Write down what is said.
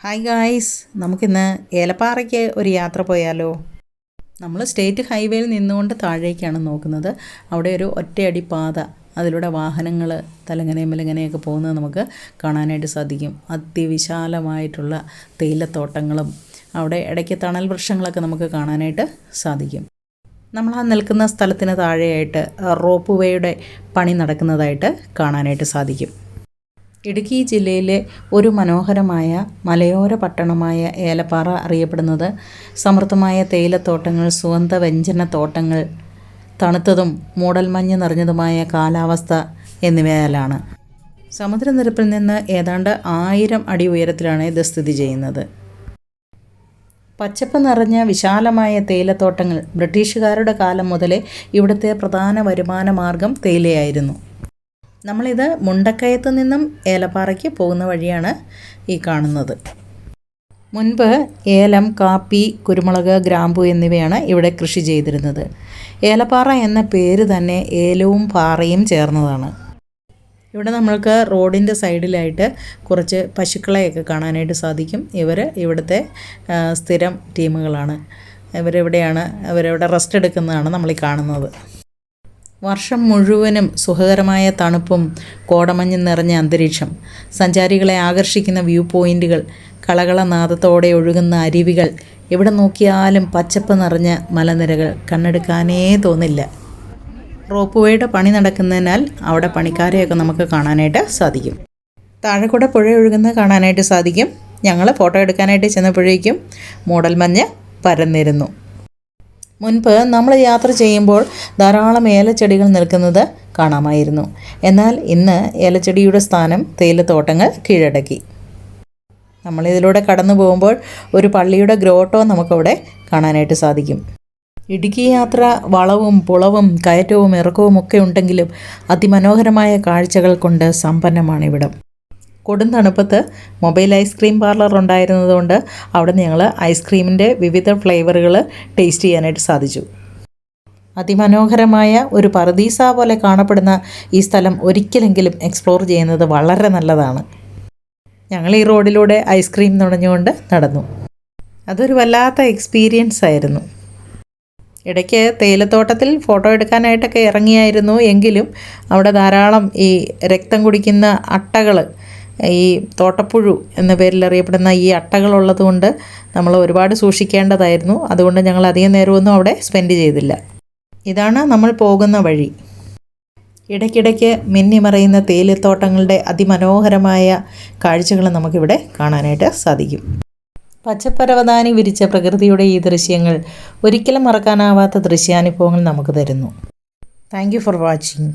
Hi guys, നമുക്കിന്ന് ഏലപ്പാറയ്ക്ക് ഒരു യാത്ര പോയാലോ? നമ്മൾ സ്റ്റേറ്റ് ഹൈവേയിൽ നിന്നുകൊണ്ട് താഴേക്കാണ് നോക്കുന്നത്. അവിടെ ഒരു ഒറ്റയടി പാത, അതിലൂടെ വാഹനങ്ങൾ തലങ്ങനെയും മലങ്ങനെയൊക്കെ പോകുന്നത് നമുക്ക് കാണാനായിട്ട് സാധിക്കും. അതിവിശാലമായിട്ടുള്ള തേയിലത്തോട്ടങ്ങളും അവിടെ ഇടയ്ക്ക് തണൽ വൃക്ഷങ്ങളൊക്കെ നമുക്ക് കാണാനായിട്ട് സാധിക്കും. നമ്മൾ ആ നിൽക്കുന്ന സ്ഥലത്തിന് താഴെയായിട്ട് റോപ്പ് വേയുടെ പണി നടക്കുന്നതായിട്ട് കാണാനായിട്ട് സാധിക്കും. ഇടുക്കി ജില്ലയിലെ ഒരു മനോഹരമായ മലയോര പട്ടണമായ ഏലപ്പാറ അറിയപ്പെടുന്നത് സമൃദ്ധമായ തേയിലത്തോട്ടങ്ങൾ, സുഗന്ധവ്യഞ്ജന തോട്ടങ്ങൾ, തണുത്തതും മൂടൽമഞ്ഞ് നിറഞ്ഞതുമായ കാലാവസ്ഥ എന്നിവയാലാണ്. സമുദ്രനിരപ്പിൽ നിന്ന് ഏതാണ്ട് 1000 അടി ഉയരത്തിലാണ് ഇത് സ്ഥിതി ചെയ്യുന്നത്. പച്ചപ്പ് നിറഞ്ഞ വിശാലമായ തേയിലത്തോട്ടങ്ങൾ ബ്രിട്ടീഷുകാരുടെ കാലം മുതലേ ഇവിടുത്തെ പ്രധാന വരുമാന മാർഗം തേയിലയായിരുന്നു. നമ്മളിത് മുണ്ടക്കയത്ത് നിന്നും ഏലപ്പാറയ്ക്ക് പോകുന്ന വഴിയാണ് ഈ കാണുന്നത്. മുൻപ് ഏലം, കാപ്പി, കുരുമുളക്, ഗ്രാമ്പു എന്നിവയാണ് ഇവിടെ കൃഷി ചെയ്തിരുന്നത്. ഏലപ്പാറ എന്ന പേര് തന്നെ ഏലവും പാറയും ചേർന്നതാണ്. ഇവിടെ നമ്മൾക്ക് റോഡിൻ്റെ സൈഡിലായിട്ട് കുറച്ച് പശുക്കളെയൊക്കെ കാണാനായിട്ട് സാധിക്കും. ഇവിടുത്തെ സ്ഥിരം ടീമുകളാണ്. അവരിവിടെ റെസ്റ്റ് എടുക്കുന്നതാണ് നമ്മളീ കാണുന്നത്. വർഷം മുഴുവനും സുഖകരമായ തണുപ്പും കോടമഞ്ഞും നിറഞ്ഞ അന്തരീക്ഷം, സഞ്ചാരികളെ ആകർഷിക്കുന്ന വ്യൂ പോയിൻറ്റുകൾ, കളകളനാദത്തോടെ ഒഴുകുന്ന അരുവികൾ, എവിടെ നോക്കിയാലും പച്ചപ്പ് നിറഞ്ഞ മലനിരകൾ, കണ്ണെടുക്കാനേ തോന്നില്ല. റോപ്പ് വേയുടെ പണി നടക്കുന്നതിനാൽ അവിടെ പണിക്കാരെയൊക്കെ നമുക്ക് കാണാനായിട്ട് സാധിക്കും. താഴെ കൂടെ പുഴ ഒഴുകുന്നത് കാണാനായിട്ട് സാധിക്കും. ഞങ്ങൾ ഫോട്ടോ എടുക്കാനായിട്ട് ചെന്നപ്പോഴേക്കും മൂടൽമഞ്ഞ് പരന്നിരുന്നു. മുൻപ് നമ്മൾ യാത്ര ചെയ്യുമ്പോൾ ധാരാളം ഏലച്ചെടികൾ നിൽക്കുന്നത് കാണാമായിരുന്നു. എന്നാൽ ഇന്ന് ഏലച്ചെടിയുടെ സ്ഥാനം തേയിലത്തോട്ടങ്ങൾ കീഴടക്കി. നമ്മളിതിലൂടെ കടന്നു പോകുമ്പോൾ ഒരു പള്ളിയുടെ ഗ്രോട്ടോ നമുക്കവിടെ കാണാനായിട്ട് സാധിക്കും. ഇടുക്കി യാത്ര വളവും പുളവും കയറ്റവും ഇറക്കവും ഒക്കെ ഉണ്ടെങ്കിലും അതിമനോഹരമായ കാഴ്ചകൾ കൊണ്ട് സമ്പന്നമാണിവിടം. കൊടും തണുപ്പത്ത് മൊബൈൽ ഐസ്ക്രീം പാർലർ ഉണ്ടായിരുന്നതുകൊണ്ട് അവിടെ ഞങ്ങൾ ഐസ്ക്രീമിൻ്റെ വിവിധ ഫ്ലേവറുകൾ ടേസ്റ്റ് ചെയ്യാനായിട്ട് സാധിച്ചു. അതിമനോഹരമായ ഒരു പറുദീസ പോലെ കാണപ്പെടുന്ന ഈ സ്ഥലം ഒരിക്കലെങ്കിലും എക്സ്പ്ലോർ ചെയ്യുന്നത് വളരെ നല്ലതാണ്. ഞങ്ങൾ ഈ റോഡിലൂടെ ഐസ്ക്രീം നുണഞ്ഞുകൊണ്ട് നടന്നു. അതൊരു വല്ലാത്ത എക്സ്പീരിയൻസ് ആയിരുന്നു. ഇടയ്ക്ക് തേയിലത്തോട്ടത്തിൽ ഫോട്ടോ എടുക്കാനായിട്ടൊക്കെ ഇറങ്ങിയായിരുന്നു. എങ്കിലും അവിടെ ധാരാളം ഈ രക്തം കുടിക്കുന്ന അട്ടകൾ, ഈ തോട്ടപ്പുഴു എന്ന പേരിൽ അറിയപ്പെടുന്ന ഈ അട്ടകളുള്ളത് കൊണ്ട് നമ്മൾ ഒരുപാട് സൂക്ഷിക്കേണ്ടതായിരുന്നു. അതുകൊണ്ട് ഞങ്ങൾ അധികം നേരമൊന്നും അവിടെ സ്പെൻഡ് ചെയ്തില്ല. ഇതാണ് നമ്മൾ പോകുന്ന വഴി. ഇടയ്ക്കിടയ്ക്ക് മിന്നിമറയുന്ന തേയിലത്തോട്ടങ്ങളുടെ അതിമനോഹരമായ കാഴ്ചകൾ നമുക്കിവിടെ കാണാനായിട്ട് സാധിക്കും. പച്ചപ്പരവതാനി വിരിച്ച പ്രകൃതിയുടെ ഈ ദൃശ്യങ്ങൾ ഒരിക്കലും മറക്കാനാവാത്ത ദൃശ്യാനുഭവങ്ങൾ നമുക്ക് തരുന്നു. Thank you for watching.